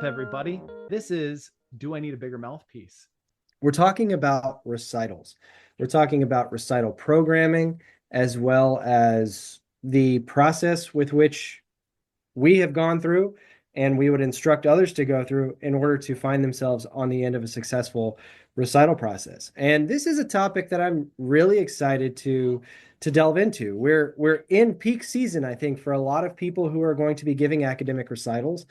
up, everybody? This is Do I Need a Bigger Mouthpiece? We're talking about recitals. We're talking about recital programming as well as the process with which we have gone through and we would instruct others to go through in order to find themselves on the end of a successful recital process. And this is a topic that I'm really excited to delve into. We're in peak season, I think, for a lot of people who are going to be giving academic recitals.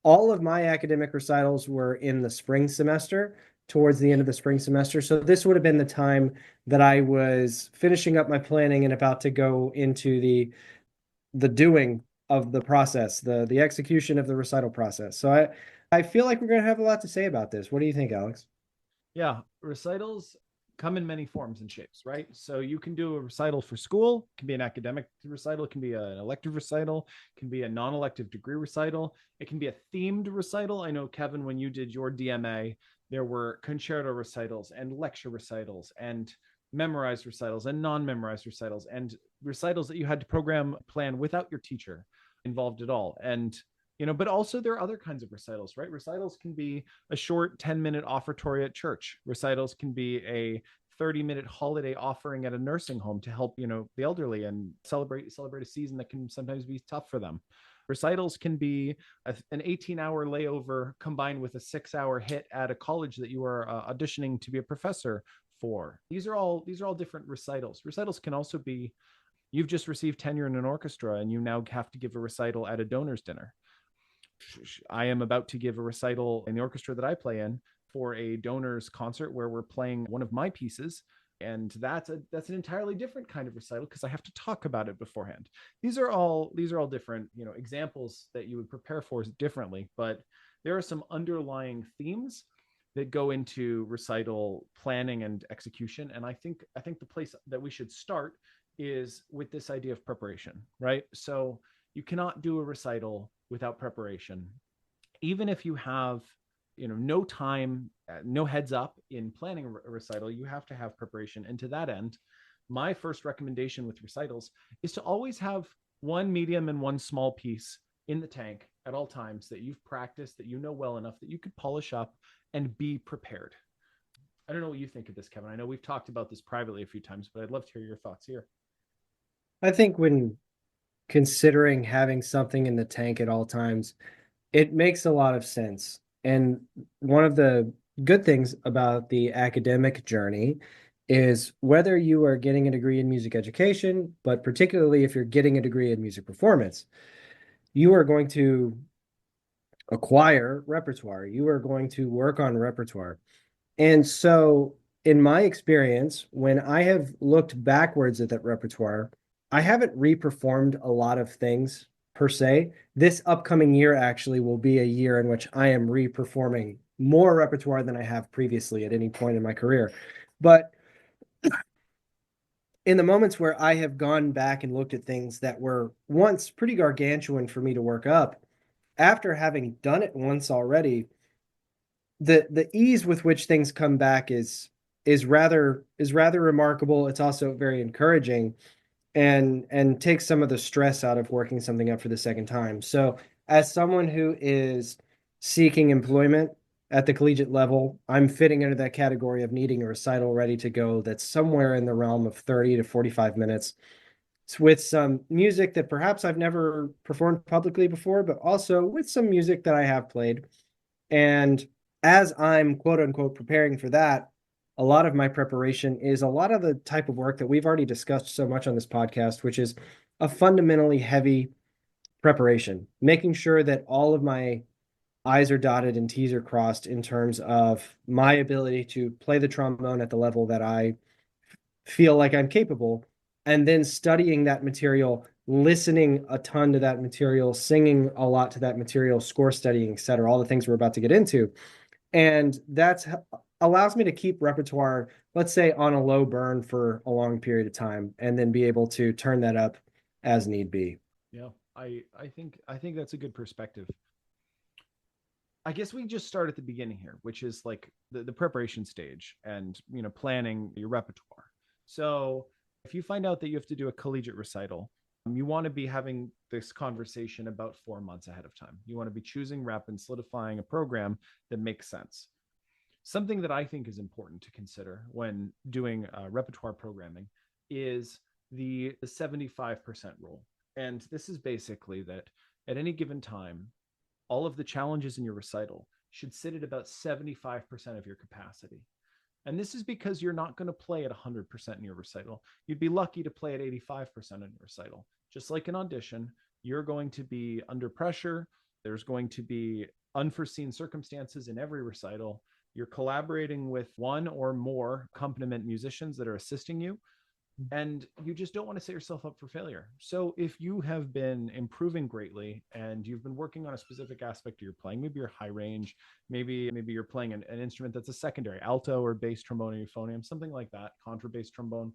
All of my academic recitals were in the spring semester, towards the end of the spring semester. So this would have been the time that I was finishing up my planning and about to go into the doing of the process, the execution of the recital process. So I feel like we're going to have a lot to say about this. What do you think, Alex? Yeah, recitals come in many forms and shapes, right? So you can do a recital for school, it can be an academic recital, it can be an elective recital, it can be a non-elective degree recital, it can be a themed recital. I know, Kevin, when you did your DMA, there were concerto recitals and lecture recitals and memorized recitals and non-memorized recitals and recitals that you had to program plan without your teacher involved at all. And but also there are other kinds of recitals, right? Recitals can be a short 10-minute offertory at church. Recitals can be a 30-minute holiday offering at a nursing home to help, the elderly and celebrate a season that can sometimes be tough for them. Recitals can be an 18-hour layover combined with a 6-hour hit at a college that you are auditioning to be a professor for. These are all different recitals. Recitals can also be you've just received tenure in an orchestra and you now have to give a recital at a donors dinner. I am about to give a recital in the orchestra that I play in for a donors concert where we're playing one of my pieces, and that's an entirely different kind of recital because I have to talk about it beforehand. These are all different, examples that you would prepare for differently, but there are some underlying themes that go into recital planning and execution, and I think the place that we should start is with this idea of preparation, right? So you cannot do a recital without preparation. Even if you have, no time, no heads up in planning a recital, you have to have preparation. And to that end, my first recommendation with recitals is to always have one medium and one small piece in the tank at all times that you've practiced, that you know well enough that you could polish up and be prepared. I don't know what you think of this, Kevin. I know we've talked about this privately a few times, but I'd love to hear your thoughts here. I think when considering having something in the tank at all times, it makes a lot of sense. And one of the good things about the academic journey is whether you are getting a degree in music education, but particularly if you're getting a degree in music performance, you are going to acquire repertoire. You are going to work on repertoire. And so, in my experience, when I have looked backwards at that repertoire, I haven't re-performed a lot of things per se. This upcoming year actually will be a year in which I am re-performing more repertoire than I have previously at any point in my career. But in the moments where I have gone back and looked at things that were once pretty gargantuan for me to work up, after having done it once already, the ease with which things come back is rather remarkable. It's also very encouraging and takes some of the stress out of working something up for the second time. So as someone who is seeking employment at the collegiate level, I'm fitting into that category of needing a recital ready to go that's somewhere in the realm of 30 to 45 minutes. It's with some music that perhaps I've never performed publicly before, but also with some music that I have played. And as I'm quote unquote preparing for that, a lot of my preparation is a lot of the type of work that we've already discussed so much on this podcast, which is a fundamentally heavy preparation, making sure that all of my I's are dotted and T's are crossed in terms of my ability to play the trombone at the level that I feel like I'm capable, and then studying that material, listening a ton to that material, singing a lot to that material, score studying, et cetera, all the things we're about to get into. And that's allows me to keep repertoire, let's say, on a low burn for a long period of time, and then be able to turn that up as need be. Yeah, I think that's a good perspective. I guess we just start at the beginning here, which is like the preparation stage and planning your repertoire. So if you find out that you have to do a collegiate recital, You want to be having this conversation about 4 months ahead of time. You want to be choosing rep and solidifying a program that makes sense. Something that I think is important to consider when doing repertoire programming is the 75% rule. And this is basically that at any given time, all of the challenges in your recital should sit at about 75% of your capacity. And this is because you're not going to play at 100% in your recital. You'd be lucky to play at 85% in your recital. Just like an audition, you're going to be under pressure. There's going to be unforeseen circumstances in every recital. You're collaborating with one or more accompaniment musicians that are assisting you, and you just don't want to set yourself up for failure. So if you have been improving greatly and you've been working on a specific aspect of your playing, maybe you're high range, maybe you're playing an instrument that's a secondary, alto or bass trombone or euphonium, something like that, contrabass trombone.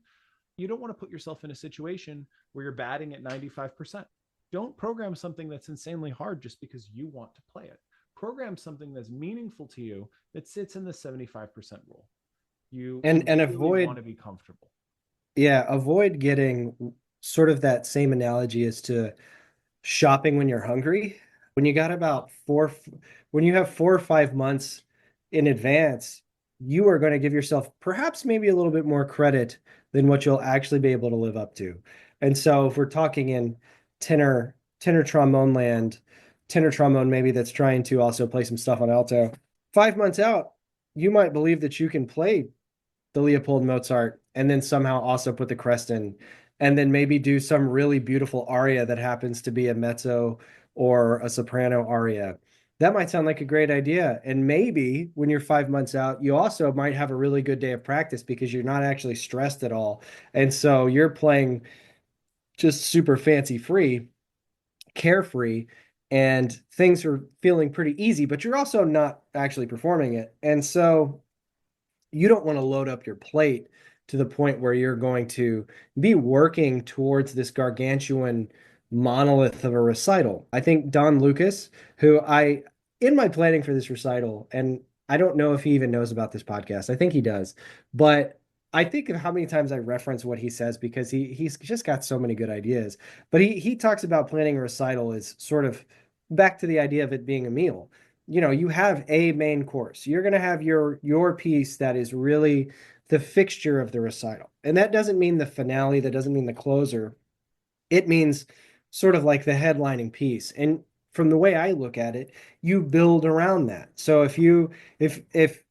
You don't want to put yourself in a situation where you're batting at 95%. Don't program something that's insanely hard just because you want to play it. Program something that's meaningful to you that sits in the 75% rule. You And really want avoid, to be comfortable. yeah, avoid getting sort of that same analogy as to shopping when you're hungry. When you got about when you have 4 or 5 months in advance, you are going to give yourself perhaps maybe a little bit more credit than what you'll actually be able to live up to. And so if we're talking in tenor trombone land, tenor trombone maybe that's trying to also play some stuff on alto, 5 months out, you might believe that you can play the Leopold Mozart and then somehow also put the crest in and then maybe do some really beautiful aria that happens to be a mezzo or a soprano aria. That might sound like a great idea. And maybe when you're 5 months out, you also might have a really good day of practice because you're not actually stressed at all. And so you're playing just super fancy free, carefree, and things are feeling pretty easy, but you're also not actually performing it. And so you don't want to load up your plate to the point where you're going to be working towards this gargantuan monolith of a recital. I think Don Lucas, who I, in my planning for this recital, and I don't know if he even knows about this podcast. I think he does, but I think of how many times I reference what he says because he's just got so many good ideas. But he talks about planning a recital as sort of back to the idea of it being a meal. You have a main course. You're going to have your piece that is really the fixture of the recital. And that doesn't mean the finale, that doesn't mean the closer. It means sort of like the headlining piece. And from the way I look at it, you build around that. So if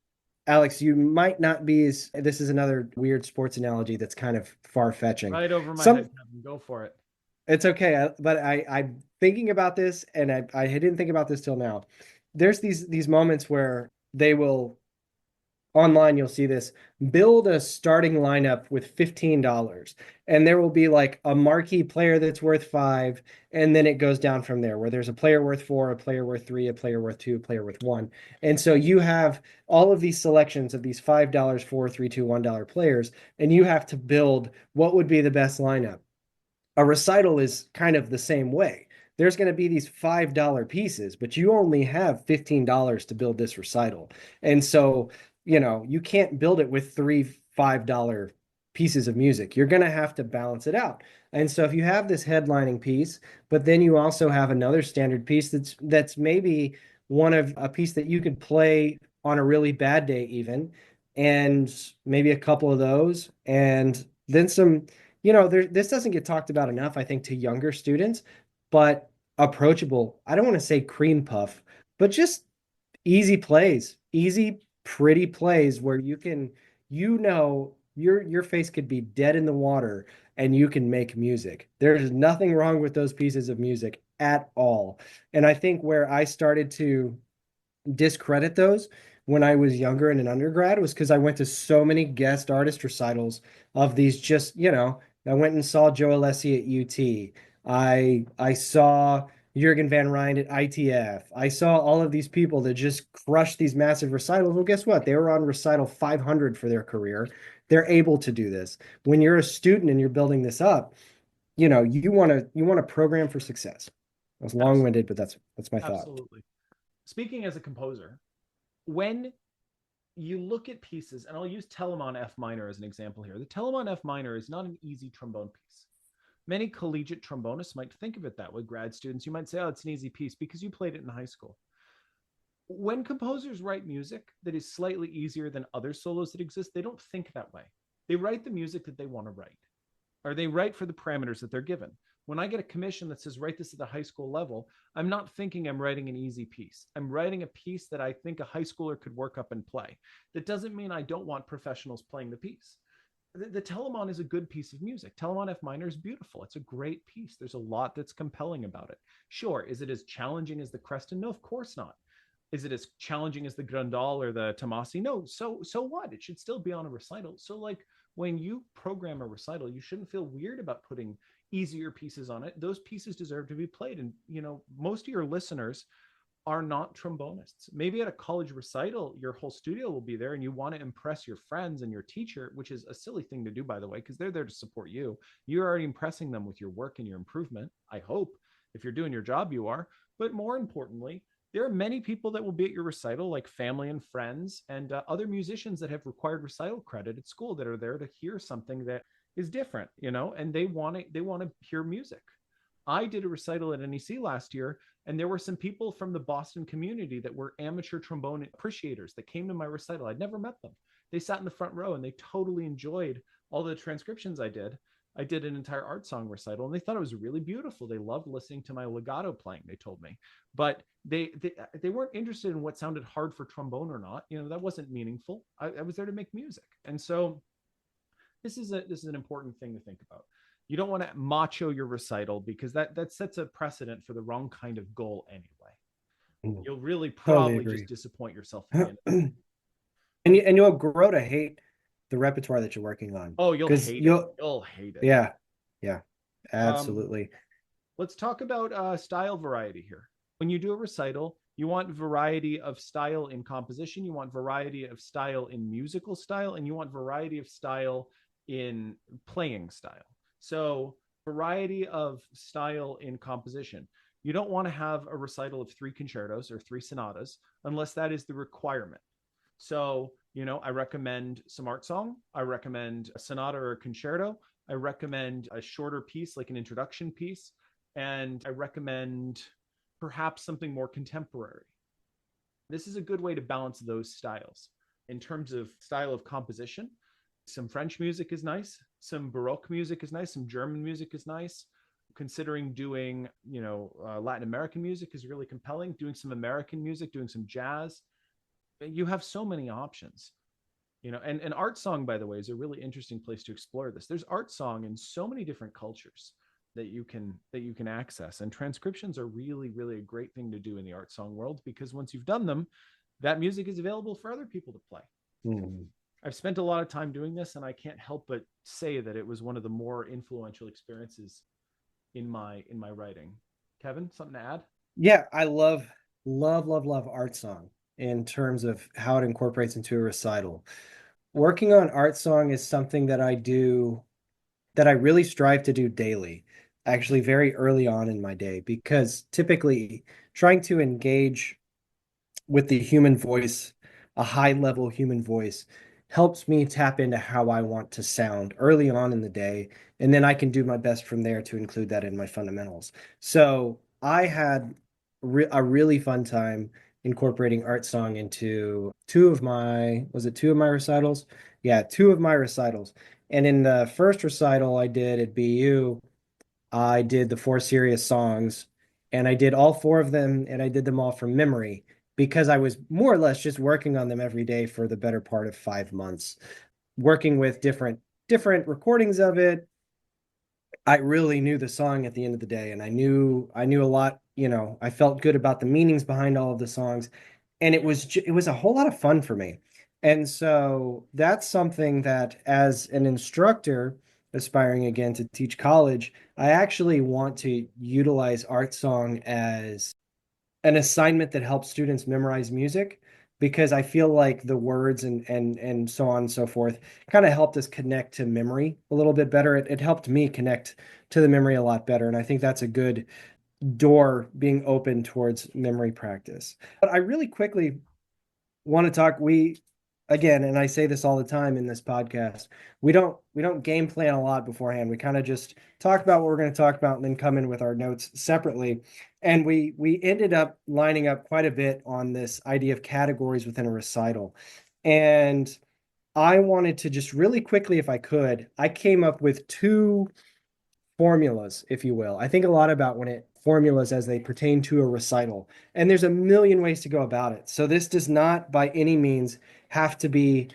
Alex, you might not be as, this is another weird sports analogy that's kind of far-fetching. Right over my Some head, Kevin. Go for it. It's okay, but I'm thinking about this, and I didn't think about this till now. There's these moments where they will online, you'll see this, build a starting lineup with $15, and there will be like a marquee player that's worth five, and then it goes down from there, where there's a player worth four, a player worth three, a player worth two, a player worth one, and so you have all of these selections of these $5, four, three, two, $1 players, and you have to build what would be the best lineup. A recital is kind of the same way. There's going to be these $5 pieces, but you only have $15 to build this recital. And so, you can't build it with three $5 pieces of music. You're going to have to balance it out. And so if you have this headlining piece, but then you also have another standard piece that's maybe one of a piece that you could play on a really bad day even, and maybe a couple of those, and then some, this doesn't get talked about enough, I think, to younger students, but approachable. I don't want to say cream puff, but just easy plays, easy, pretty plays where your face could be dead in the water and you can make music. There's nothing wrong with those pieces of music at all. And I think where I started to discredit those when I was younger and an undergrad was because I went to so many guest artist recitals of these just, I went and saw Joe Alessi at UT. I saw Jurgen Van Ryn at ITF. I saw all of these people that just crushed these massive recitals. Well, guess what? They were on recital 500 for their career. They're able to do this. When you're a student and you're building this up, you want to program for success. I was long-winded, but that's my thought. Absolutely. Speaking as a composer, when you look at pieces, and I'll use Telemann F minor as an example here. The Telemann F minor is not an easy trombone piece. Many collegiate trombonists might think of it that way. Grad students, you might say, oh, it's an easy piece because you played it in high school. When composers write music that is slightly easier than other solos that exist, they don't think that way. They write the music that they want to write, or they write for the parameters that they're given. When I get a commission that says write this at the high school level, I'm not thinking I'm writing an easy piece. I'm writing a piece that I think a high schooler could work up and play. That doesn't mean I don't want professionals playing the piece. The Telemon is a good piece of music. Telemon F minor is beautiful. It's a great piece. There's a lot that's compelling about it. Sure, is it as challenging as the Creston? No, of course not. Is it as challenging as the Grandal or the Tomasi? No. So what? It should still be on a recital. So like when you program a recital, you shouldn't feel weird about putting easier pieces on it. Those pieces deserve to be played. And most of your listeners are not trombonists. Maybe at a college recital, your whole studio will be there and you want to impress your friends and your teacher, which is a silly thing to do, by the way, because they're there to support you. You're already impressing them with your work and your improvement. I hope if you're doing your job, you are. But more importantly, there are many people that will be at your recital, like family and friends and other musicians that have required recital credit at school that are there to hear something that is different, and they want to hear music. I did a recital at NEC last year, and there were some people from the Boston community that were amateur trombone appreciators that came to my recital. I'd never met them. They sat in the front row and they totally enjoyed all the transcriptions I did. I did an entire art song recital and they thought it was really beautiful. They loved listening to my legato playing, they told me. But they weren't interested in what sounded hard for trombone or not. That wasn't meaningful. I was there to make music. And so this is an important thing to think about. You don't want to macho your recital because that sets a precedent for the wrong kind of goal anyway. Mm, You'll really totally probably just agree. disappoint yourself at the end. And you'll grow to hate the repertoire that you're working on Oh, you'll because hate it. you'll You'll hate it. yeah, yeah, Um, absolutely. let's talk about style variety here. When you do a recital, you want variety of style in composition, you want variety of style in musical style, and you want variety of style in playing style. So, variety of style in composition. You don't want to have a recital of 3 concertos or 3 sonatas unless that is the requirement. So, I recommend some art song. I recommend a sonata or a concerto. I recommend a shorter piece, like an introduction piece. And I recommend perhaps something more contemporary. This is a good way to balance those styles. In terms of style of composition, some French music is nice, some Baroque music is nice, some German music is nice. Considering doing, Latin American music is really compelling. Doing some American music, doing some jazz, you have so many options. And art song, by the way, is a really interesting place to explore this. There's art song in so many different cultures that you can access, and transcriptions are really, really a great thing to do in the art song world because once you've done them, that music is available for other people to play. Mm. I've spent a lot of time doing this, and I can't help but say that it was one of the more influential experiences in my writing. Kevin, something to add? Yeah, I love art song in terms of how it incorporates into a recital. Working on art song is something that I do that I really strive to do daily, actually very early on in my day, because typically trying to engage with the human voice, a high level human voice, helps me tap into how I want to sound early on in the day. And then I can do my best from there to include that in my fundamentals. So I had a really fun time incorporating art song into two of my recitals? Yeah, two of my recitals. And in the first recital I did at BU, I did the four serious songs and I did all four of them and I did them all from memory because I was more or less just working on them every day for the better part of 5 months, working with different recordings of it. I really knew the song at the end of the day, and I knew a lot, I felt good about the meanings behind all of the songs, and it was a whole lot of fun for me. And so that's something that as an instructor aspiring again to teach college, I actually want to utilize art song as an assignment that helps students memorize music because I feel like the words and so on and so forth kind of helped us connect to memory a little bit better. It helped me connect to the memory a lot better. And I think that's a good door being open towards memory practice. But I really quickly want to talk. again, and I say this all the time in this podcast, we don't game plan a lot beforehand. We kind of just talk about what we're going to talk about and then come in with our notes separately. And we ended up lining up quite a bit on this idea of categories within a recital. And I wanted to just really quickly, if I could, I came up with two formulas, if you will. I think a lot about when it formulas as they pertain to a recital, and there's a million ways to go about it. So this does not by any means have to be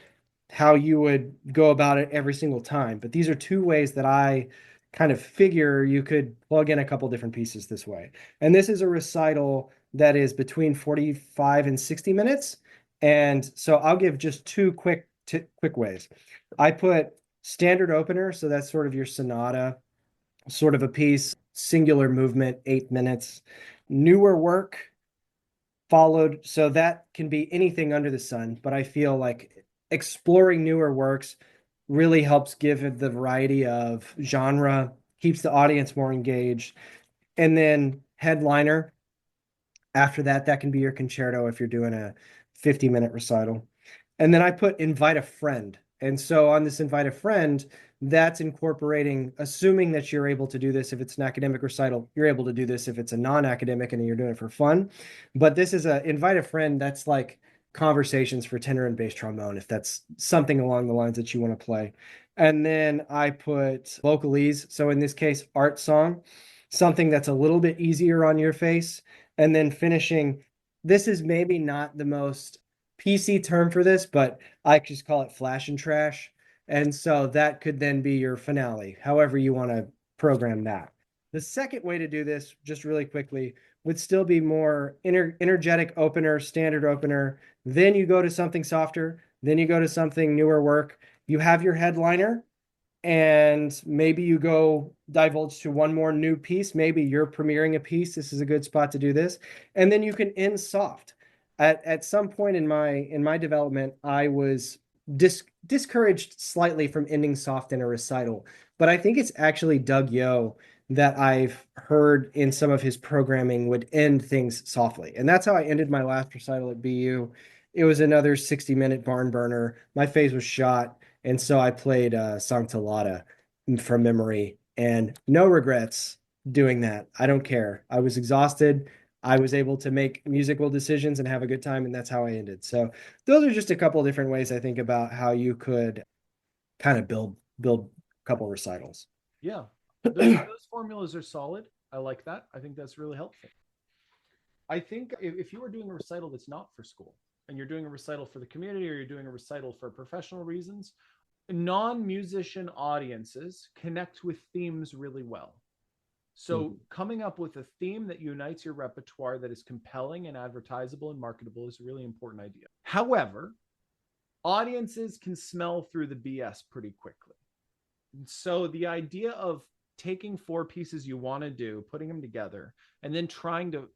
how you would go about it every single time, but these are two ways that I kind of figure you could plug in a couple different pieces this way. And this is a recital that is between 45 and 60 minutes. And so I'll give just two quick ways. I put standard opener, so that's sort of your sonata sort of a piece, singular movement, 8 minutes. Newer work followed, so that can be anything under the sun, but I feel like exploring newer works really helps give it the variety of genre, keeps the audience more engaged. And then headliner, after that, that can be your concerto if you're doing a 50-minute recital. And then I put invite a friend. And so on this invite a friend, that's incorporating, assuming that you're able to do this if it's an academic recital, you're able to do this if it's a non-academic and you're doing it for fun. But this is a invite a friend that's like conversations for tenor and bass trombone, if that's something along the lines that you want to play. And then I put vocalese. So in this case, art song, something that's a little bit easier on your face. And then finishing, this is maybe not the most PC term for this, but I just call it flash and trash. And so that could then be your finale, however you want to program that. The second way to do this, just really quickly, would still be more energetic opener, standard opener. Then you go to something softer. Then you go to something newer work. You have your headliner, and maybe you go divulge to one more new piece. Maybe you're premiering a piece. This is a good spot to do this. And then you can end soft. At some point in my development, I was discouraged slightly from ending soft in a recital, but I think it's actually Doug Yo that I've heard in some of his programming would end things softly. And that's how I ended my last recital at BU. It was another 60-minute barn burner. My face was shot. And so I played Sancta from memory, and no regrets doing that. I don't care. I was exhausted. I was able to make musical decisions and have a good time, and that's how I ended. So those are just a couple of different ways I think about how you could kind of build a couple recitals. Yeah, those formulas are solid. I like that. I think that's really helpful. I think if you are doing a recital that's not for school and you're doing a recital for the community or you're doing a recital for professional reasons, non-musician audiences connect with themes really well. So coming up with a theme that unites your repertoire that is compelling and advertisable and marketable is a really important idea. However, audiences can smell through the BS pretty quickly. So the idea of taking four pieces you want to do, putting them together, and then trying to,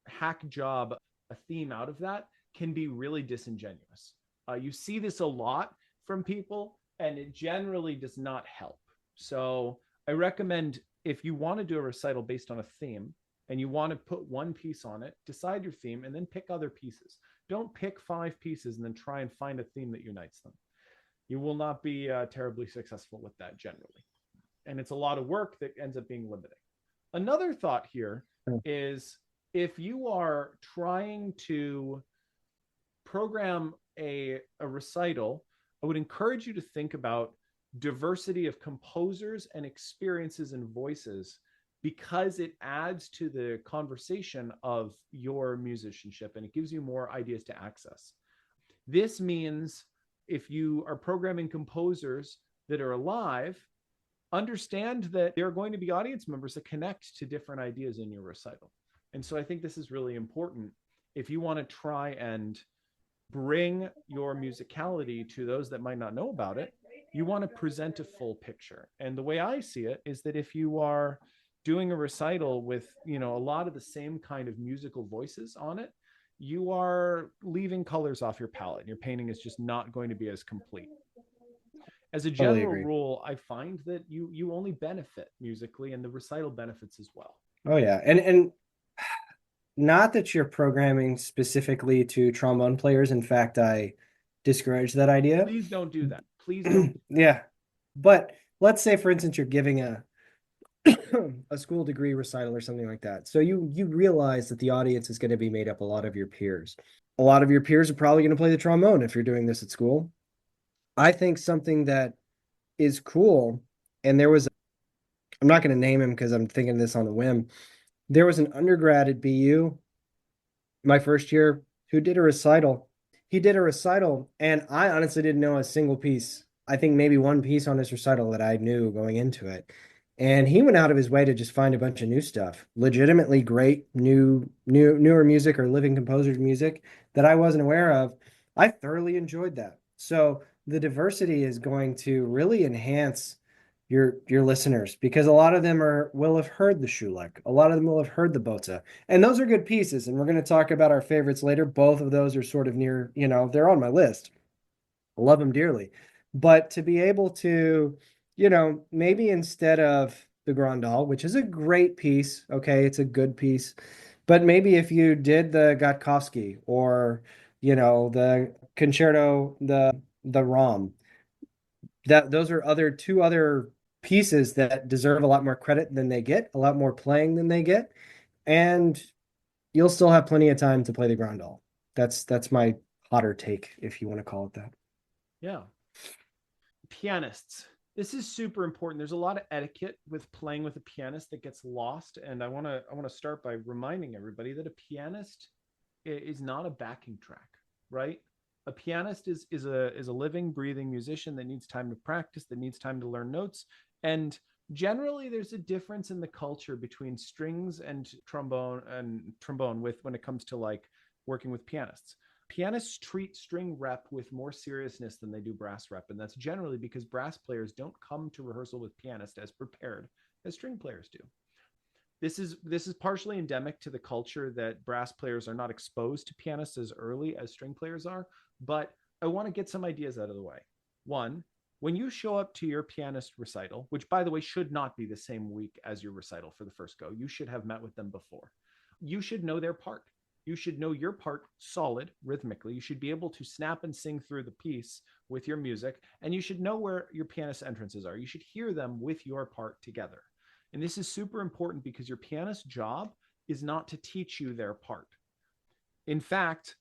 hack job a theme out of that can be really disingenuous. You see this a lot from people, and it generally does not help. So I recommend if you want to do a recital based on a theme and you want to put one piece on it, decide your theme and then pick other pieces. Don't pick five pieces and then try and find a theme that unites them. You will not be terribly successful with that generally. And it's a lot of work that ends up being limiting. Another thought here is if you are trying to program a recital, I would encourage you to think about diversity of composers and experiences and voices because it adds to the conversation of your musicianship and it gives you more ideas to access. This means if you are programming composers that are alive, understand that there are going to be audience members that connect to different ideas in your recital. And so I think this is really important if you want to try and bring your musicality to those that might not know about it. You want to present a full picture. And the way I see it is that if you are doing a recital with, a lot of the same kind of musical voices on it, you are leaving colors off your palette. Your painting is just not going to be as complete. As a Totally general agree. rule, I find that you only benefit musically and the recital benefits as well. Oh yeah. And not that you're programming specifically to trombone players. In fact, I discourage that idea. Please don't do that. Please don't. Yeah. But let's say, for instance, you're giving a a school degree recital or something like that. So you realize that the audience is going to be made up a lot of your peers. A lot of your peers are probably going to play the trombone if you're doing this at school. I think something that is cool, and I'm not going to name him because I'm thinking this on a whim. There was an undergrad at BU my first year who did a recital. He did a recital, and I honestly didn't know a single piece. I think maybe one piece on his recital that I knew going into it. And he went out of his way to just find a bunch of new stuff, legitimately great newer music or living composers music that I wasn't aware of. I thoroughly enjoyed that. So the diversity is going to really enhance your listeners because a lot of them will have heard the Schulek. A lot of them will have heard the Bota. And those are good pieces. And we're going to talk about our favorites later. Both of those are sort of near, they're on my list. I love them dearly. But to be able to, maybe instead of the Grandal, which is a great piece, okay, it's a good piece. But maybe if you did the Gotkovsky or, the concerto, the Rom, that those are two other pieces that deserve a lot more credit than they get, a lot more playing than they get, and you'll still have plenty of time to play the Grandal. That's my hotter take, if you want to call it that. Yeah. Pianists. This is super important. There's a lot of etiquette with playing with a pianist that gets lost, and I want to start by reminding everybody that a pianist is not a backing track, right? A pianist is a living, breathing musician that needs time to practice, that needs time to learn notes, and generally there's a difference in the culture between strings and trombone with when it comes to like working with pianists. Pianists treat string rep with more seriousness than they do brass rep, and that's generally because brass players don't come to rehearsal with pianists as prepared as string players do. This is partially endemic to the culture that brass players are not exposed to pianists as early as string players are, but I want to get some ideas out of the way. One, when you show up to your pianist recital, which by the way should not be the same week as your recital for the first go, you should have met with them before. You should know their part. You should know your part solid rhythmically. You should be able to snap and sing through the piece with your music, and you should know where your pianist entrances are. You should hear them with your part together. And this is super important because your pianist's job is not to teach you their part. In fact,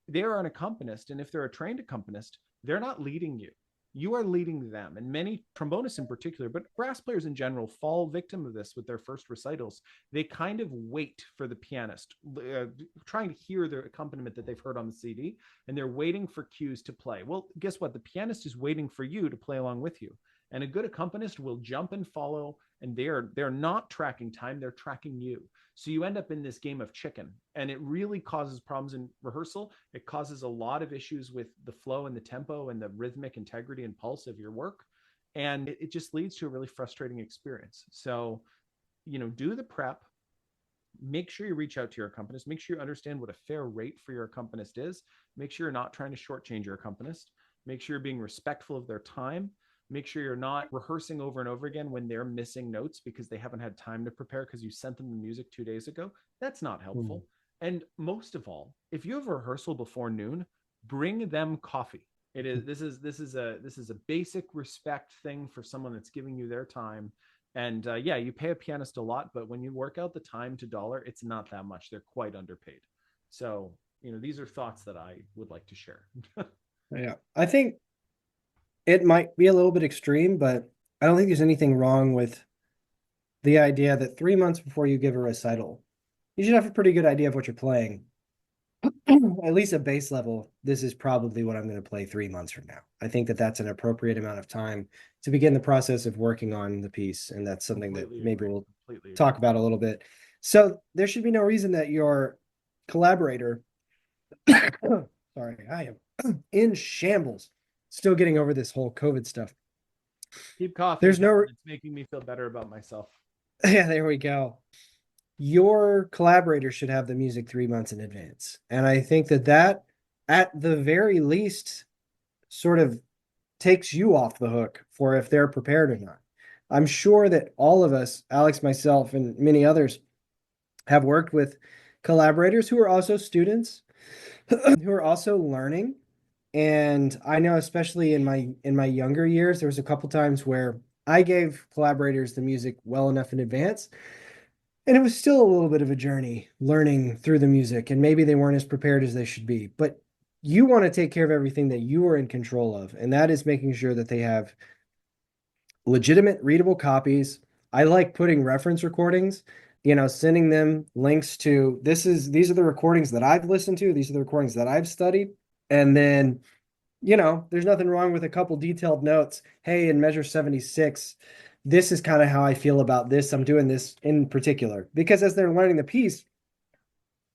they are an accompanist, and if they're a trained accompanist, they're not leading you. You are leading them. And many trombonists in particular, but brass players in general, fall victim of this with their first recitals. They kind of wait for the pianist, trying to hear their accompaniment that they've heard on the CD, and they're waiting for cues to play. Well, guess what? The pianist is waiting for you to play along with you. And a good accompanist will jump and follow, and they're not tracking time, they're tracking you. So you end up in this game of chicken, and it really causes problems in rehearsal. It causes a lot of issues with the flow and the tempo and the rhythmic integrity and pulse of your work. And it just leads to a really frustrating experience. So, do the prep. Make sure you reach out to your accompanist. Make sure you understand what a fair rate for your accompanist is. Make sure you're not trying to shortchange your accompanist. Make sure you're being respectful of their time. Make sure you're not rehearsing over and over again when they're missing notes because they haven't had time to prepare because you sent them the music 2 days ago. That's not helpful. And most of all, if you have a rehearsal before noon, bring them coffee. This is a basic respect thing for someone that's giving you their time. And yeah, you pay a pianist a lot, but when you work out the time to dollar, it's not that much. They're quite underpaid. So, these are thoughts that I would like to share. Yeah, I think it might be a little bit extreme, but I don't think there's anything wrong with the idea that 3 months before you give a recital, you should have a pretty good idea of what you're playing. At least a base level, this is probably what I'm going to play 3 months from now. I think that that's an appropriate amount of time to begin the process of working on the piece. And that's something that maybe we'll talk about a little bit. So there should be no reason that your collaborator, sorry, I am in shambles, still getting over this whole COVID stuff. Keep coughing. There's no, it's making me feel better about myself. yeah, there we go. Your collaborator should have the music 3 months in advance. And I think that at the very least sort of takes you off the hook for if they're prepared or not. I'm sure that all of us, Alex, myself, and many others, have worked with collaborators who are also students, who are also learning. And I know, especially in my younger years, there was a couple times where I gave collaborators the music well enough in advance, and it was still a little bit of a journey learning through the music, and maybe they weren't as prepared as they should be. But you want to take care of everything that you are in control of, and that is making sure that they have legitimate readable copies. I like putting reference recordings, sending them links to these are the recordings that I've listened to, these are the recordings that I've studied. And then, there's nothing wrong with a couple detailed notes. Hey, in measure 76, this is kind of how I feel about this. I'm doing this in particular. Because as they're learning the piece,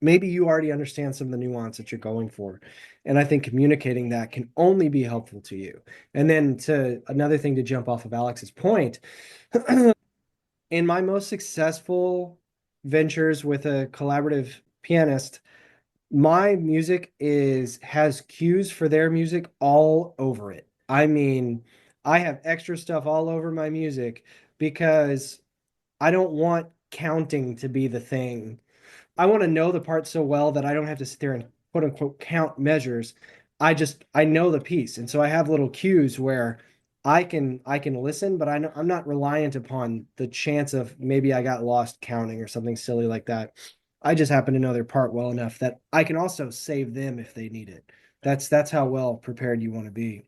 maybe you already understand some of the nuance that you're going for. And I think communicating that can only be helpful to you. And then to another thing to jump off of Alex's point, in my most successful ventures with a collaborative pianist, my music is has cues for their music all over it. I mean, I have extra stuff all over my music because I don't want counting to be the thing. I want to know the part so well that I don't have to sit there and quote unquote count measures. I know the piece. And so I have little cues where I can listen, but I'm not reliant upon the chance of maybe I got lost counting or something silly like that. I just happen to know their part well enough that I can also save them if they need it. That's how well prepared you want to be.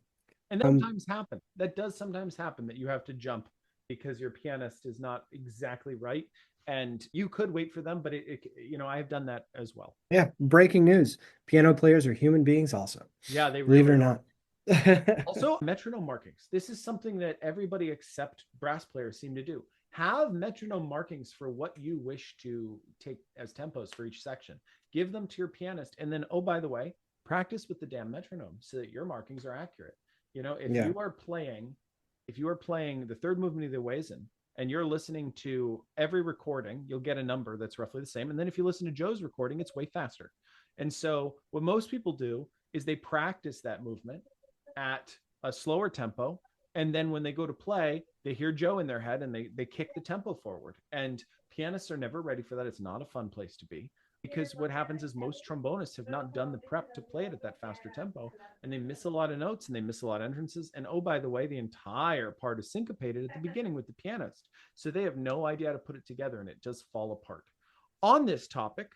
And that Um, sometimes happen. That does sometimes happen that you have to jump because your pianist is not exactly right. And you could wait for them, but I've done that as well. yeah, breaking news. Piano players are human beings also. Yeah, they Believe it really or are. not. Also, metronome markings. This is something that everybody except brass players seem to do. Have metronome markings for what you wish to take as tempos for each section. Give them to your pianist. And then, oh, by the way, practice with the damn metronome so that your markings are accurate. If Yeah. if you are playing the third movement of the Wesen and you're listening to every recording, you'll get a number that's roughly the same. And then if you listen to Joe's recording, it's way faster. And so what most people do is they practice that movement at a slower tempo. And then when they go to play, they hear Joe in their head and they kick the tempo forward. And pianists are never ready for that. It's not a fun place to be because what happens is most trombonists have not done the prep to play it at that faster tempo and they miss a lot of notes and they miss a lot of entrances. And oh, by the way, the entire part is syncopated at the beginning with the pianist. So they have no idea how to put it together and it does fall apart. On this topic,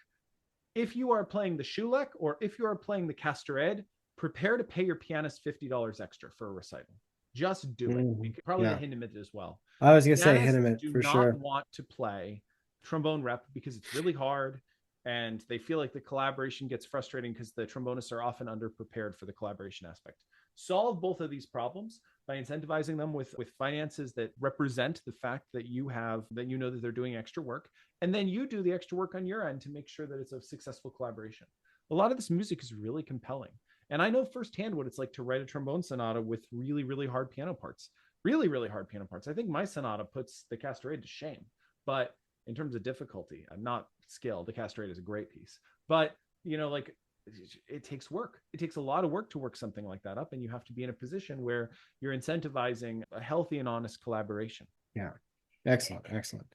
if you are playing the Schulek or if you are playing the Castoret, prepare to pay your pianist $50 extra for a recital. Just do it. Mhm. Probably the Yeah. Hindemith as well. I was gonna say hit Pianists him it do for not sure. want to play trombone rep because it's really hard and they feel like the collaboration gets frustrating because the trombonists are often underprepared for the collaboration aspect. Solve both of these problems by incentivizing them with finances that represent the fact that you know that they're doing extra work, and then you do the extra work on your end to make sure that it's a successful collaboration. A lot of this music is really compelling, and I know firsthand what it's like to write a trombone sonata with really really hard piano parts, really really hard piano parts. I think my sonata puts the Castoret to shame, but in terms of difficulty, I'm not skilled. The Castoret is a great piece, but like it takes work. It takes a lot of work to work something like that up, and you have to be in a position where you're incentivizing a healthy and honest collaboration. Yeah. Excellent. Excellent.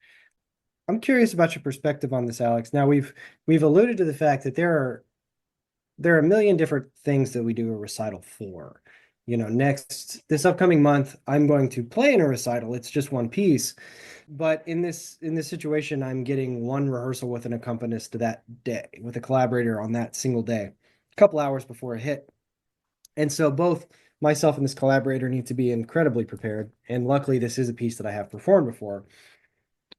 I'm curious about your perspective on this, Alex. Now we've alluded to the fact that there are a million different things that we do a recital for. Next this upcoming month, I'm going to play in a recital. It's just one piece. But in this situation, I'm getting one rehearsal with an accompanist that day, with a collaborator on that single day, a couple hours before a hit. And so both myself and this collaborator need to be incredibly prepared. And luckily, this is a piece that I have performed before.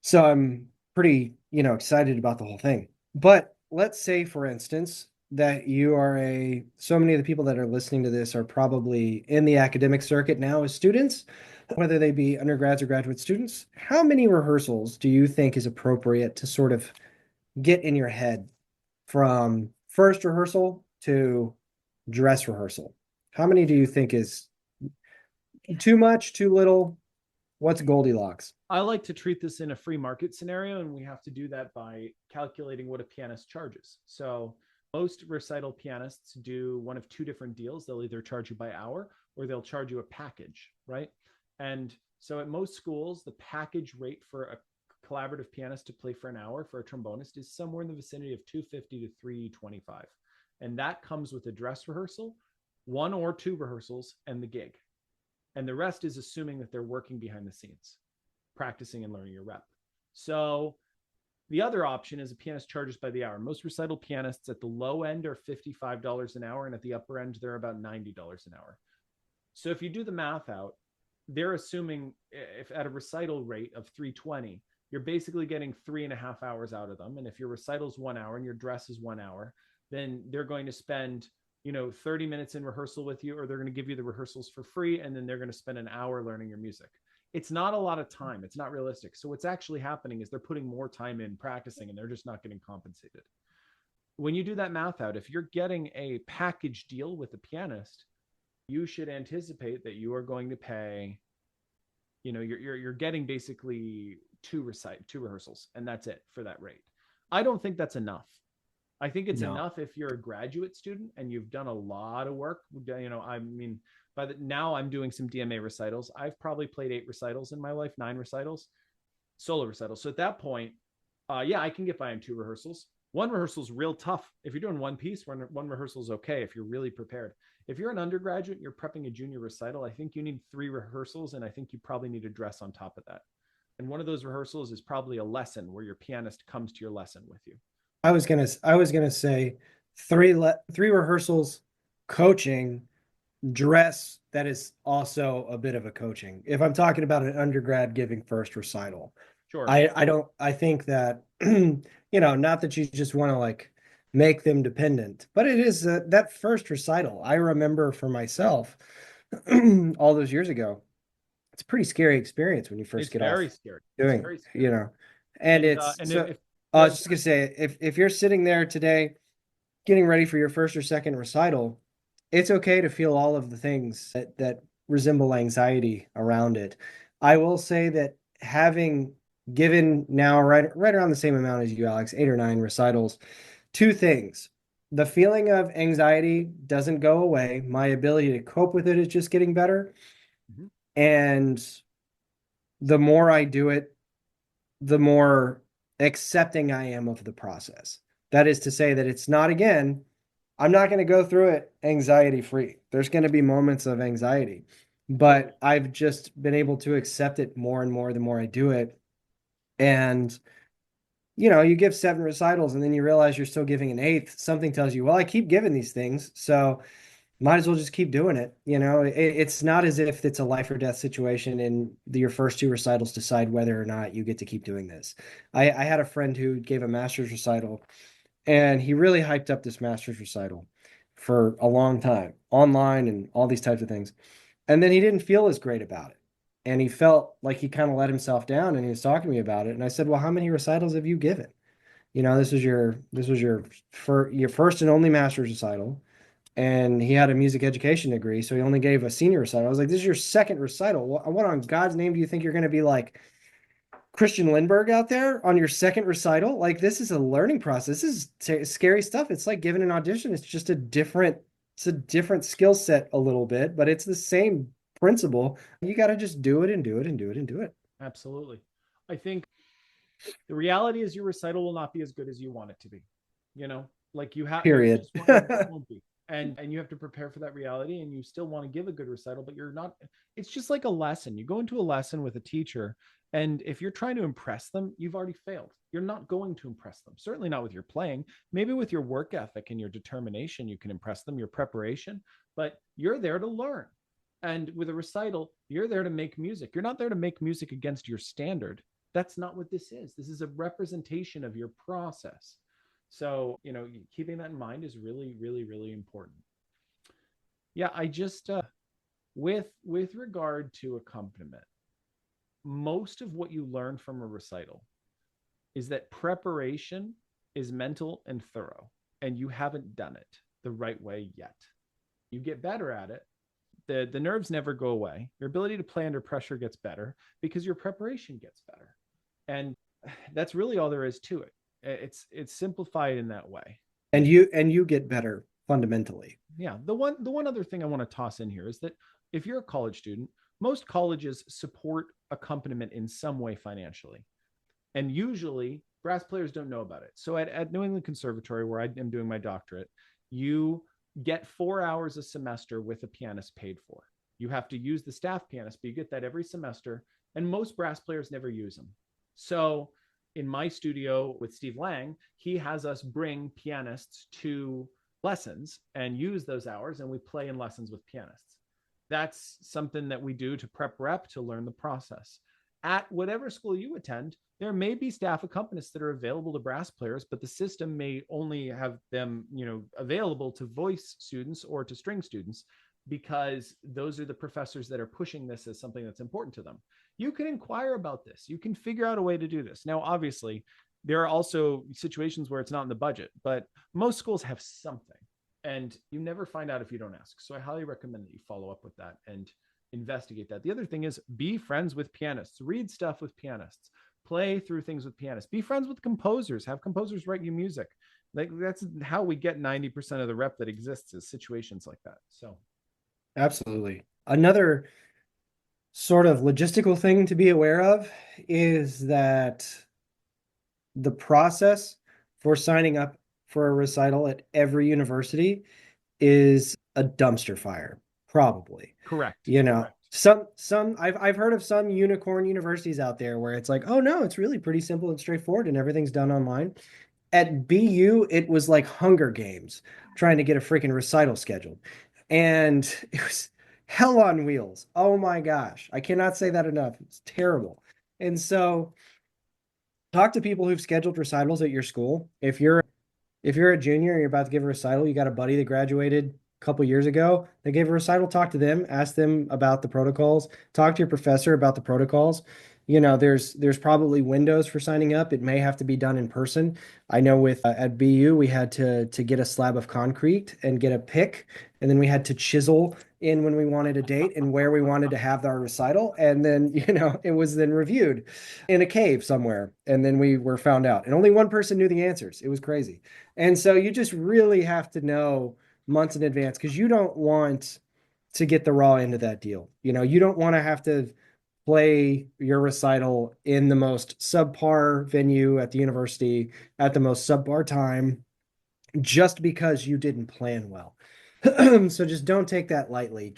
So I'm pretty, excited about the whole thing. But let's say, for instance, that so many of the people that are listening to this are probably in the academic circuit now as students, whether they be undergrads or graduate students. How many rehearsals do you think is appropriate to sort of get in your head from first rehearsal to dress rehearsal? How many do you think is too much, too little? What's Goldilocks? I like to treat this in a free market scenario, and we have to do that by calculating what a pianist charges. So most recital pianists do one of two different deals. They'll either charge you by hour or they'll charge you a package, right? And so at most schools, the package rate for a collaborative pianist to play for an hour for a trombonist is somewhere in the vicinity of 250 to 325. And that comes with a dress rehearsal one or two rehearsals and the gig. And the rest is assuming that they're working behind the scenes, practicing and learning your rep. So the other option is a pianist charges by the hour. Most recital pianists at the low end are $55 an hour, and at the upper end, they're about $90 an hour. So if you do the math out, they're assuming if at a recital rate of 320, you're basically getting 3.5 hours out of them. And if your recital is 1 hour and your dress is 1 hour, then they're going to spend 30 minutes in rehearsal with you, or they're going to give you the rehearsals for free, and then they're going to spend an hour learning your music. It's not a lot of time. It's not realistic. So what's actually happening is they're putting more time in practicing, and they're just not getting compensated. When you do that math out, if you're getting a package deal with a pianist, you should anticipate that you are going to pay, you're getting basically two rehearsals, and that's it for that rate. I don't think that's enough. I think it's No. enough if you're a graduate student and you've done a lot of work. I mean, now I'm doing some DMA recitals. I've probably played 8 recitals in my life, 9 recitals, solo recitals. So at that point, yeah, I can get by in 2 rehearsals. One rehearsal is real tough. If you're doing one piece, one rehearsal is okay if you're really prepared. If you're an undergraduate and you're prepping a junior recital, I think you need 3 rehearsals, and I think you probably need a dress on top of that. And one of those rehearsals is probably a lesson where your pianist comes to your lesson with you. I was gonna say three rehearsals, coaching, dress. That is also a bit of a coaching. If I'm talking about an undergrad giving first recital, Sure. I think that not that you just want to like make them dependent, but it is that first recital. I remember for myself all those years ago. It's a pretty scary experience when you first It's get very off scary. It's doing, very scary. and it's And so. if I go was just gonna say, if you're sitting there today getting ready for your first or second recital, it's okay to feel all of the things that resemble anxiety around it. I will say that having given now right around the same amount as you, Alex, 8 or 9 recitals, two things. The feeling of anxiety doesn't go away. My ability to cope with it is just getting better. Mhm. And the more I do it, the more accepting I am of the process. That is to say that it's not, again, I'm not going to go through it anxiety free. There's going to be moments of anxiety, Totally. but I've just been able to accept it more and more the more I do it. And, you give 7 recitals and then you realize you're still giving an eighth. Something tells you, well, I keep giving these things. So might as well just keep doing it. It's not as if it's a life or death situation and your first 2 recitals decide whether or not you get to keep doing this. I had a friend who gave a master's recital, and he really hyped up this master's recital for a long time online and all these types of things. And then he didn't feel as great about it. And he felt like he kind of let himself down, and he was talking to me about it. And I said, well, how many recitals have you given? This was your first and only master's recital, and he had a music education degree, so he only gave a senior recital. I was like, "This is your second recital. What on God's name do you think you're going to be like Christian Lindbergh out there on your second recital? Like, this is a learning process. This is scary stuff. It's like giving an audition. It's a different skill set a little bit, but it's the same principle. You got to just do it and do it and do it and do it. Absolutely. I think the reality is your recital will not be as good as you want it to be. You know, like you Period. just won't be. And you have to prepare for that reality, and you still want to give a good recital, but you're not. It's just like a lesson. You go into a lesson with a teacher, and if you're trying to impress them, you've already failed. You're not going to impress them. Certainly not with your playing. Maybe with your work ethic and your determination, you can impress them, your preparation, but you're there to learn. And with a recital, you're there to make music. You're not there to make music against your standard. That's not what this is. This is a representation of your process. So, keeping that in mind is really, really, really important. Yeah, I just with regard to accompaniment, most of what you learn from a recital is that preparation is mental and thorough, and you haven't done it the right way yet. You get better at it. The nerves never go away. Your ability to play under pressure gets better because your preparation gets better. And that's really all there is to it. It's simplified in that way. And you get better fundamentally. Yeah. The one other thing I want to toss in here is that if you're a college student, most colleges support accompaniment in some way financially. And usually brass players don't know about it. So at New England Conservatory, where I am doing my doctorate, you get 4 hours a semester with a pianist paid for. You have to use the staff pianist, but you get that every semester. And most brass players never use them. So in my studio with Steve Lang, he has us bring pianists to lessons and use those hours, and we play in lessons with pianists. That's something that we do to prep rep to learn the process. At whatever school you attend, there may be staff accompanists that are available to brass players, but the system may only have them, available to voice students or to string students, because those are the professors that are pushing this as something that's important to them. You can inquire about this. You can figure out a way to do this. Now, obviously, there are also situations where it's not in the budget, but most schools have something, and you never find out if you don't ask. So I highly recommend that you follow up with that and investigate that. The other thing is be friends with pianists, read stuff with pianists, play through things with pianists, be friends with composers, have composers write you music. Like, that's how we get 90% of the rep that exists, is situations like that. So Absolutely. Another sort of logistical thing to be aware of is that the process for signing up for a recital at every university is a dumpster fire, probably. correct. You know, Correct. some I've heard of some unicorn universities out there where it's like, oh no, it's really pretty simple and straightforward and everything's done online. At BU, it was like Hunger Games trying to get a freaking recital scheduled. And it was hell on wheels. Oh my gosh. I cannot say that enough. It's terrible. And so talk to people who've scheduled recitals at your school. If you're a junior and you're about to give a recital, you got a buddy that graduated a couple years ago, they gave a recital, talk to them, ask them about the protocols, talk to your professor about the protocols. There's probably windows for signing up. It may have to be done in person. I know with at BU, we had to get a slab of concrete and get a pick, and then we had to chisel in when we wanted a date and where we wanted to have our recital. And then, it was then reviewed in a cave somewhere. And then we were found out. And only one person knew the answers. It was crazy. And so you just really have to know months in advance, because you don't want to get the raw end of that deal. You don't want to have to play your recital in the most subpar venue at the university at the most subpar time just because you didn't plan well. So just don't take that lightly.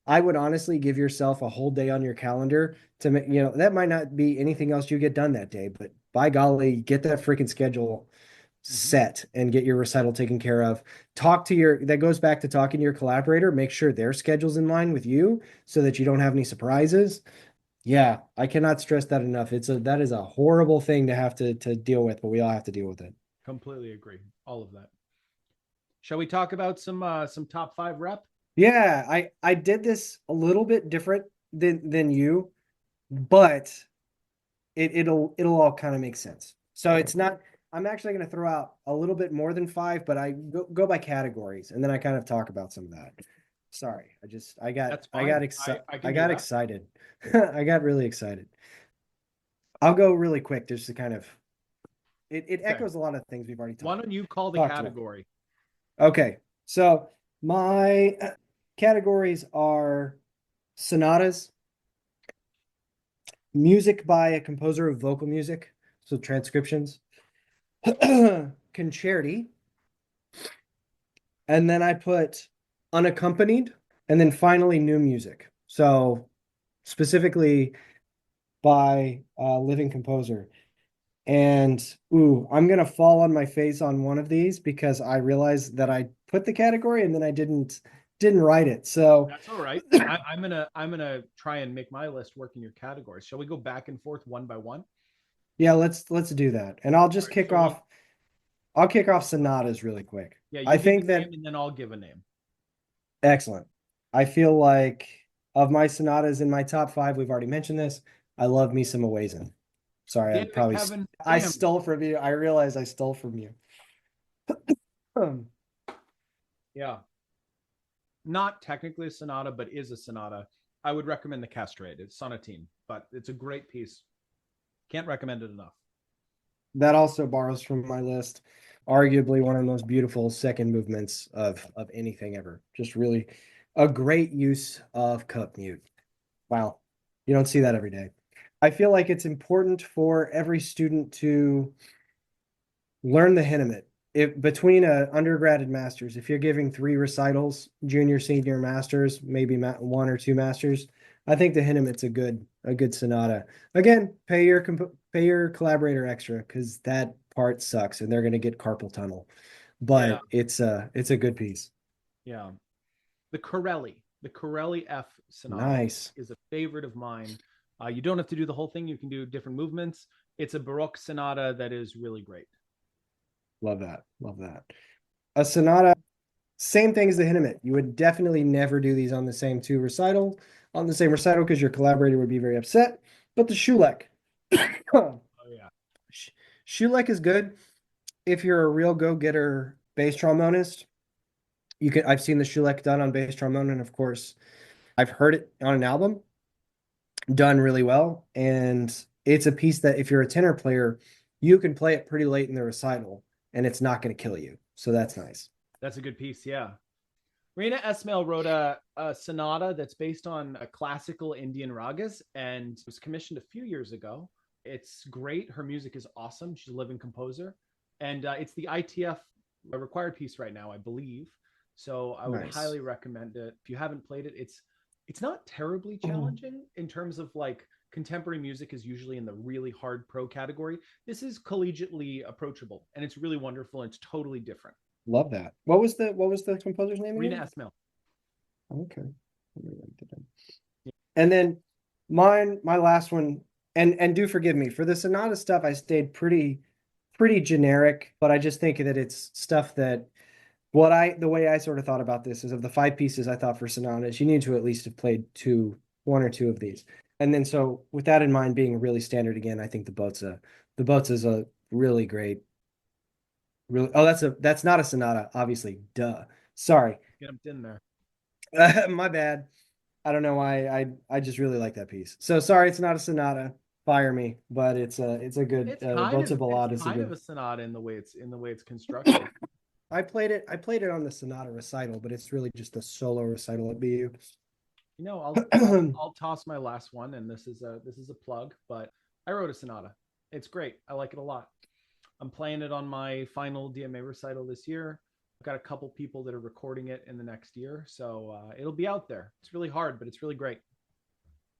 I would honestly give yourself a whole day on your calendar to make, that might not be anything else you get done that day, but by golly, get that freaking schedule set and get your recital taken care of. That goes back to talking to your collaborator, make sure their schedule's in line with you so that you don't have any surprises. Yeah, I cannot stress that enough. That is a horrible thing to have to deal with, but we all have to deal with it. Completely agree. All of that. Shall we talk about some top 5 rep? Yeah, I did this a little bit different than you, but it'll all kind of make sense. So it's not. I'm actually going to throw out a little bit more than 5, but I go by categories, and then I kind of talk about some of that. Sorry, I That's got fine. excited. I I can do got that. excited. I got really excited. I'll go really quick just to kind of it Okay. echoes a lot of things we've already Why talked don't you call the talked about. category? Okay, so my categories are sonatas, music by a composer of vocal music, so transcriptions, concerti, and then I put unaccompanied, and then finally new music. So specifically by a living composer. And I'm gonna fall on my face on one of these because I realized that I put the category and then I didn't write it. So That's all right. I'm gonna try and make my list work in your categories. Shall we go back and forth one by one? yeah, let's do that. And I'll All just right. So we'll, I'll kick off sonatas really quick. yeah, I you give a think that name and then I'll give a name. excellent. I feel like of my sonatas in my top 5, we've already mentioned this. I love me some Awazin. Sorry, Damn it, Kevin. I Damn it. stole from you. I realized I stole from you. Yeah. Not technically a sonata, but is a sonata. I would recommend the Castrate. It's sonatine, but it's a great piece. Can't recommend it enough. That also borrows from my list. Arguably one of the most beautiful second movements of anything ever. Just really a great use of cup mute. Wow. You don't see that every day. I feel like it's important for every student to learn the Hindemith. if between a undergrad and masters, if you're giving three recitals, junior, senior, masters, maybe one or two masters, I think the Hinnemit's a good sonata. Again, pay your collaborator extra because that part sucks and they're gonna get carpal tunnel. Yeah, But it's a good piece. yeah. The Corelli F Sonata Nice. is a favorite of mine. You don't have to do the whole thing. You can do different movements. It's a Baroque sonata that is really great. Love that. Love that. A sonata, same thing as the Hinnemit. You would definitely never do these on the same recital because your collaborator would be very upset. But the Schulek, Oh yeah. Schulek is good if you're a real go-getter bass trombonist. I've seen the Schulek done on bass trombone, and of course, I've heard it on an album done really well. And it's a piece that if you're a tenor player, you can play it pretty late in the recital and it's not going to kill you. So that's nice. That's a good piece. Yeah. Reina Esmail wrote a sonata that's based on a classical Indian ragas and was commissioned a few years ago. It's great. Her music is awesome. She's a living composer. And it's the ITF required piece right now, I believe. So I would Nice. highly recommend it. If you haven't played it, it's not terribly challenging in terms of like contemporary music is usually in the really hard pro category. This is collegiately approachable and it's really wonderful and it's totally different. Love that. What was the composer's name Rena again? Esmail. Okay. And then my last one, and do forgive me for the sonata stuff, I stayed pretty generic, but I just think that it's stuff that the way I sort of thought about this is of the five pieces I thought for sonatas, you need to at least have played one or two of these. And then so with that in mind being really standard again, I think the Bozza is a really great, really that's not a sonata, obviously. Duh. Sorry. Get them in there. My bad. I don't know why I just really like that piece. So sorry, it's not a sonata. Fire me, but it's a good Bozza It's Ballad is a kind of good. a sonata in the way it's constructed. I played it on the sonata recital, but it's really just a solo recital at BU. You know, I'll toss my last one, and this is a plug, but I wrote a sonata. It's great. I like it a lot. I'm playing it on my final DMA recital this year. I've got a couple people that are recording it in the next year, so it'll be out there. It's really hard, but it's really great.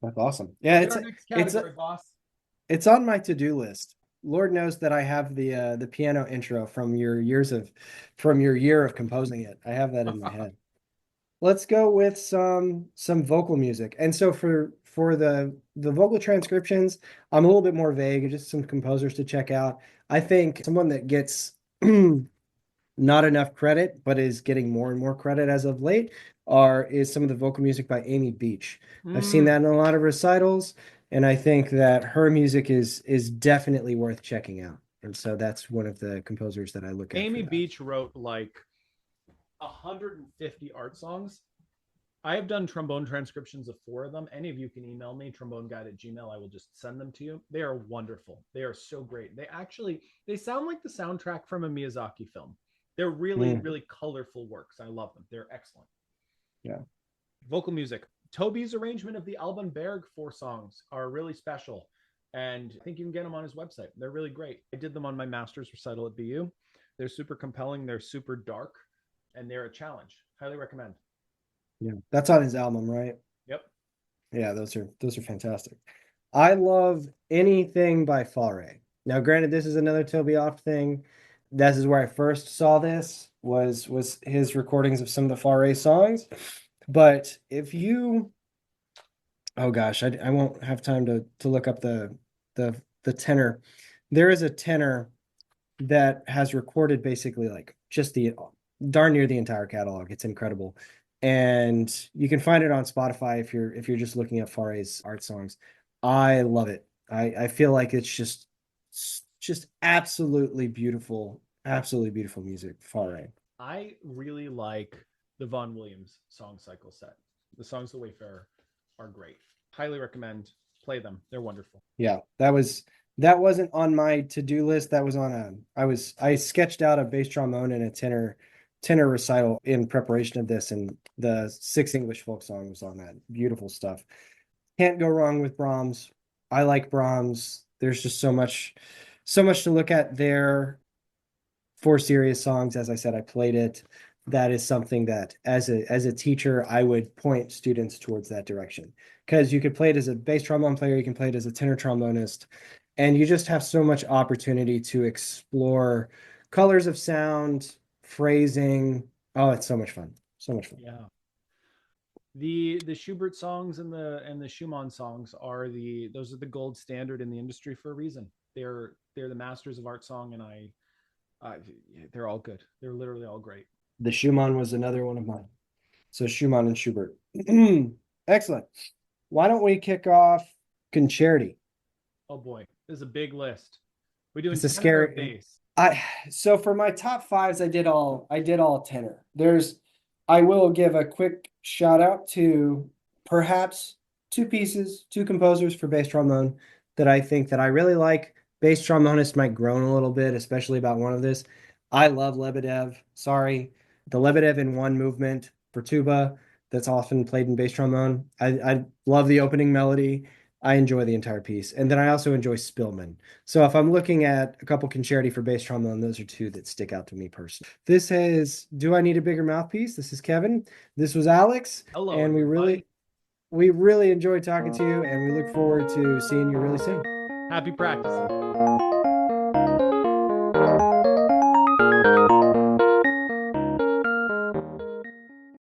That's awesome. Yeah, Get our next it's category, boss. it's on my to-do list. Lord knows that I have the piano intro from your year of composing it. I have that in my head. Let's go with some vocal music. And so for the vocal transcriptions, I'm a little bit more vague, just some composers to check out. I think someone that gets not enough credit, but is getting more and more credit as of late, is some of the vocal music by Amy Beach. I've seen Mm. that in a lot of recitals, and I think that her music is definitely worth checking out. And so that's one of the composers that I look at for Amy that. Beach wrote like 150 art songs. I have done trombone transcriptions of four of them. Any of you can email me, tromboneguide@gmail. I will just send them to you. They are wonderful. They are so great. They sound like the soundtrack from a Miyazaki film. They're really, Mm, really colorful works. I love them. They're excellent. yeah. Vocal music. Toby's arrangement of the Alban Berg four songs are really special. And I think you can get them on his website. They're really great. I did them on my master's recital at BU. They're super compelling. They're super dark and they're a challenge. Highly recommend. Yeah. That's on his album, right? Yep. Yeah, those are fantastic. I love anything by Faure. Now, granted, this is another Toby Off thing. This is where I first saw this was his recordings of some of the Faure songs. But if you, oh gosh, I won't have time to look up the tenor. There is a tenor that has recorded basically like just the darn near the entire catalog. It's incredible. And you can find it on Spotify if you're just looking at Faure's art songs. I love it. I feel like it's just absolutely beautiful music. Faure. I really like the Von Williams song cycle set. The songs The Wayfarer are great. Highly recommend. Play them. They're wonderful. Yeah, that wasn't on my to-do list. That was on I sketched out a bass trombone and a tenor recital in preparation of this, and the six English folk song was on that. Beautiful stuff. Can't go wrong with Brahms. I like Brahms. There's just so much to look at there. for serious songs, as I said, I played it. That is something that as a teacher, I would point students towards that direction. Because you could play it as a bass trombone player, you can play it as a tenor trombonist, and you just have so much opportunity to explore colors of sound, phrasing. Oh, it's so much fun. So much fun. Yeah. The Schubert songs and the Schumann songs are those are the gold standard in the industry for a reason. They're the masters of art song, and I they're all good. They're literally all great. The Schumann was another one of mine. So Schumann and Schubert. Excellent. Why don't we kick off Concerti? Oh boy, this is a big list. We doing It's a tenor or scary. bass? So for my top fives, I did all tenor. I will give a quick shout out to perhaps two composers for bass trombone that I think that I really like. Bass trombonist might groan a little bit, especially about one of this. I love Lebedev. Sorry, the Lebedev in one movement for tuba that's often played in bass trombone. I love the opening melody. I enjoy the entire piece, and then I also enjoy Spillman. So if I'm looking at a couple concerti for bass trombone, those are two that stick out to me personally. This is Do I Need a Bigger Mouthpiece? This is Kevin. This was Alex, Hello, and everybody. we really enjoyed talking to you, and we look forward to seeing you really soon. Happy practicing.